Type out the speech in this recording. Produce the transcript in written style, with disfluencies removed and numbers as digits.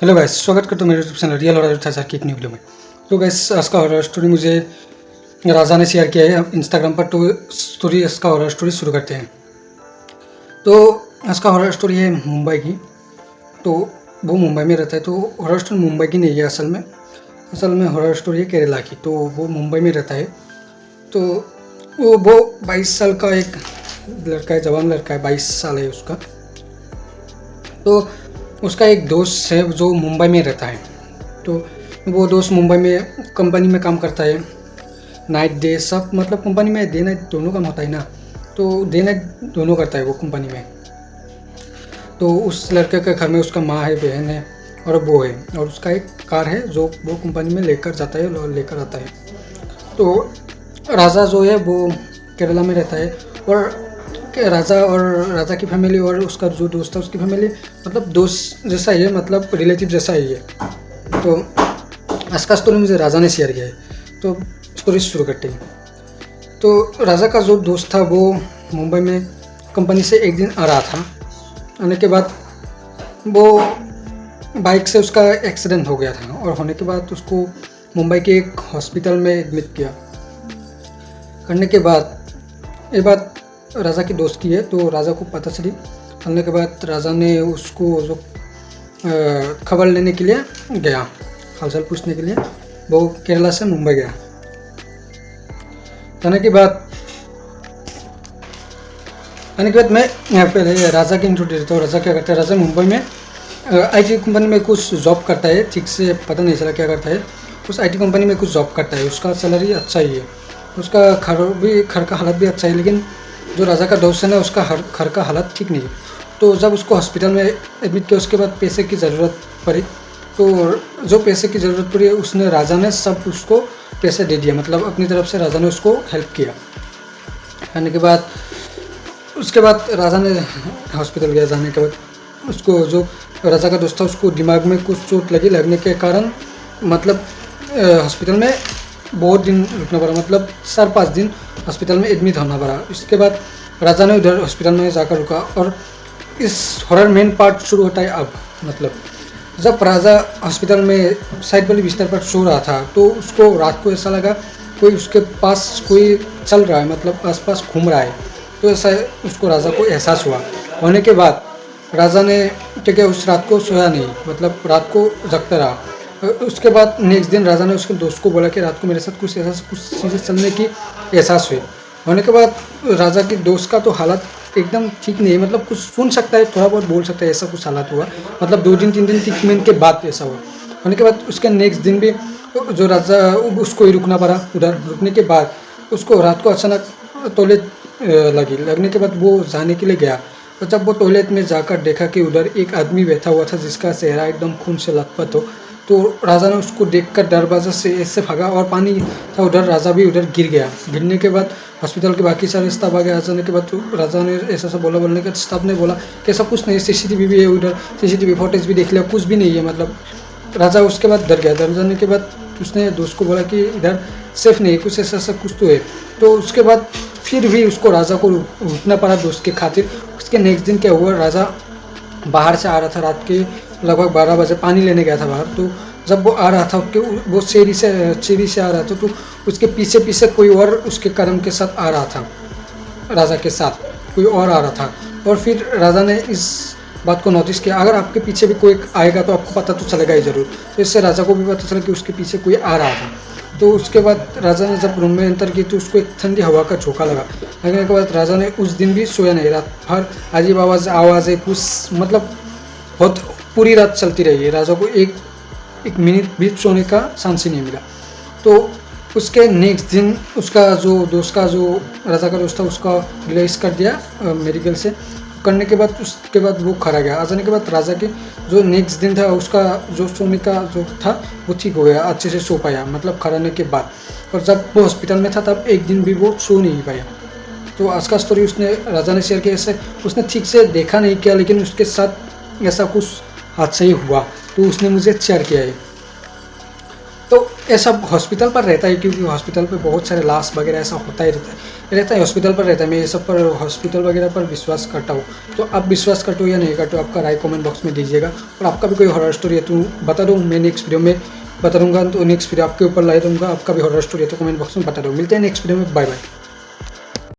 Hello guys, स्वागत करता हूँ मेरे यूट्यूब चैनल रियल हॉरर था की एक न्यू वीडियो में। तो गाइस, आज का हॉरर स्टोरी मुझे राजा ने शेयर किया है इंस्टाग्राम पर। तो स्टोरी इसका हॉरर स्टोरी शुरू करते हैं। तो आज का हॉरर स्टोरी है मुंबई की। तो वो मुंबई में रहता है। तो हॉरर स्टोरी मुंबई की नहीं है असल में हॉरर स्टोरी है केरला की। तो वो मुंबई में रहता है। तो वो 22 साल का एक लड़का है, जवान लड़का है, 22 साल है उसका। तो उसका एक दोस्त है जो मुंबई में रहता है। तो वो दोस्त मुंबई में कंपनी में काम करता है, नाइट डे सब, मतलब कंपनी में डे नाइट दोनों काम होता है ना। तो डे नाइट दोनों करता है वो कंपनी में। तो उस लड़के के घर में उसका माँ है, बहन है और वो है, और उसका एक कार है जो वो कंपनी में लेकर जाता है और लेकर आता है। तो राजा जो है वो केरला में रहता है। और राजा की फैमिली और उसका जो दोस्त है उसकी फैमिली मतलब दोस्त जैसा ही है, मतलब रिलेटिव जैसा ही है। तो आज का स्टोरी मुझे राजा ने शेयर किया है। तो स्टोरी शुरू करते हैं। तो राजा का जो दोस्त था वो मुंबई में कंपनी से एक दिन आ रहा था। आने के बाद वो बाइक से उसका एक्सीडेंट हो गया था, और होने के बाद उसको मुंबई के एक हॉस्पिटल में एडमिट किया। करने के बाद ये बात राजा की दोस्त की है। तो राजा को पता चली। करने के बाद राजा ने उसको जो खबर लेने के लिए गया, हालचाल पूछने के लिए वो केरला से मुंबई गया। आने के बाद मैं यहाँ पहले राजा की इंट्रो दे देता हूँ। राजा क्या करता है? राजा मुंबई में आईटी कंपनी में कुछ जॉब करता है, ठीक से पता नहीं चला क्या करता है। उस आईटी कंपनी में कुछ जॉब करता है, उसका सैलरी अच्छा ही है, उसका घर का हालत भी अच्छा है। लेकिन जो राजा का दोस्त है ना, उसका घर का हालत ठीक नहीं है। तो जब उसको हॉस्पिटल में एडमिट किया, उसके बाद पैसे की ज़रूरत पड़ी। तो जो पैसे की ज़रूरत पड़ी उसने राजा ने सब उसको पैसे दे दिया, मतलब अपनी तरफ से राजा ने उसको हेल्प किया। करने के बाद उसके बाद राजा ने हॉस्पिटल गया। जाने के बाद उसको जो राजा का दोस्त था उसको दिमाग में कुछ चोट लगने के कारण मतलब हॉस्पिटल में बहुत दिन रुकना पड़ा, मतलब 4-5 दिन हॉस्पिटल में एडमिट होना पड़ा। इसके बाद राजा ने उधर हॉस्पिटल में जाकर रुका। और इस हॉरर मेन पार्ट शुरू होता है अब। मतलब जब राजा हॉस्पिटल में साइड वाली बिस्तर पर सो रहा था, तो उसको रात को ऐसा लगा कोई उसके पास कोई चल रहा है, मतलब आसपास घूम रहा है। तो ऐसा उसको राजा को एहसास हुआ। होने के बाद राजा ने क्या किया, उस रात को सोया नहीं, मतलब रात को जगता रहा। उसके बाद नेक्स्ट दिन राजा ने उसके दोस्त को बोला कि रात को मेरे साथ कुछ चीज़ें चलने की एहसास हुई। होने के बाद राजा के दोस्त का तो हालत एकदम ठीक नहीं है, मतलब कुछ सुन सकता है, थोड़ा बहुत बोल सकता है, ऐसा कुछ हालत हुआ। मतलब 2 दिन 3 दिन 3 के बाद ऐसा हुआ। होने के बाद उसके नेक्स्ट दिन भी जो राजा उसको ही रुकना पड़ा। उधर रुकने के बाद उसको रात को अचानक टॉयलेट लगने के बाद वो जाने के लिए गया। और जब वो टॉयलेट में जाकर देखा कि उधर एक आदमी बैठा हुआ था जिसका चेहरा एकदम खून से लथपथ हो। तो राजा ने उसको देखकर दरवाजा से ऐसे भागा, और पानी था उधर, राजा भी उधर गिर गया। गिरने के बाद हॉस्पिटल के बाकी सारे स्टाफ आ गए। आ जाने के बाद तो राजा ने ऐसा बोलने के स्टाफ ने बोला कि ऐसा कुछ नहीं, सीसीटीवी भी है उधर, सीसीटीवी फुटेज भी देख लिया, कुछ भी नहीं है। मतलब राजा उसके बाद डर गया। डर जाने के बाद उसने दोस्त को बोला कि इधर सेफ नहीं है, कुछ ऐसा कुछ तो है। तो उसके बाद फिर भी उसको राजा को रुकना पड़ा दोस्त के खातिर। उसके नेक्स्ट दिन क्या हुआ, राजा बाहर से आ रहा था, रात के लगभग 12 बजे पानी लेने गया था बाहर। तो जब वो आ रहा था वो सीढ़ी से आ रहा था, तो उसके पीछे कोई और उसके कर्म के साथ आ रहा था, राजा के साथ कोई और आ रहा था। और फिर राजा ने इस बात को नोटिस किया, अगर आपके पीछे भी कोई आएगा तो आपको पता तो चलेगा ही ज़रूर। तो इससे राजा को भी पता चला कि उसके पीछे कोई आ रहा था। तो उसके बाद राजा ने जब रूम में एंटर की तो उसको एक ठंडी हवा का झोंका लगने के बाद राजा ने उस दिन भी सोया नहीं। रात भर अजीब आवाज़ें कुछ, मतलब बहुत पूरी रात चलती रही है। राजा को एक मिनट भी सोने का चांस ही नहीं मिला। तो उसके नेक्स्ट दिन उसका जो दोस्त का जो राजा का दोस्त था उसका रिलीज कर दिया मेडिकल से। करने के बाद उसके बाद वो खड़ा गया। आ जाने के बाद राजा के जो नेक्स्ट दिन था उसका जो सोने का जो था वो ठीक हो गया, अच्छे से सो पाया, मतलब खड़ाने के बाद। और जब वो हॉस्पिटल में था तब एक दिन भी वो सो नहीं पाया। तो आज का स्टोरी उसने राजा ने शेयर किया। ऐसे उसने ठीक से देखा नहीं किया, लेकिन उसके साथ ऐसा कुछ हादसा ही हुआ, तो उसने मुझे शेयर किया है। तो ये सब हॉस्पिटल पर रहता है, क्योंकि हॉस्पिटल पे बहुत सारे लाश वगैरह ऐसा होता ही रहता है हॉस्पिटल पर रहता है। मैं ये सब पर हॉस्पिटल वगैरह पर विश्वास करता हूँ। तो आप विश्वास करते हो या नहीं करते हो, आपका राय कमेंट बॉक्स में दीजिएगा। और आपका भी कोई हॉरर स्टोरी है तो बता दो, मैं नेक्स्ट वीडियो में बता दूंगा। तो नेक्स्ट वीडियो आपके ऊपर ला दूंगा, आपका भी हॉरर स्टोरी है तो कमेंट बॉक्स में बता दो। मिलते हैं नेक्स्ट वीडियो में, बाय बाय।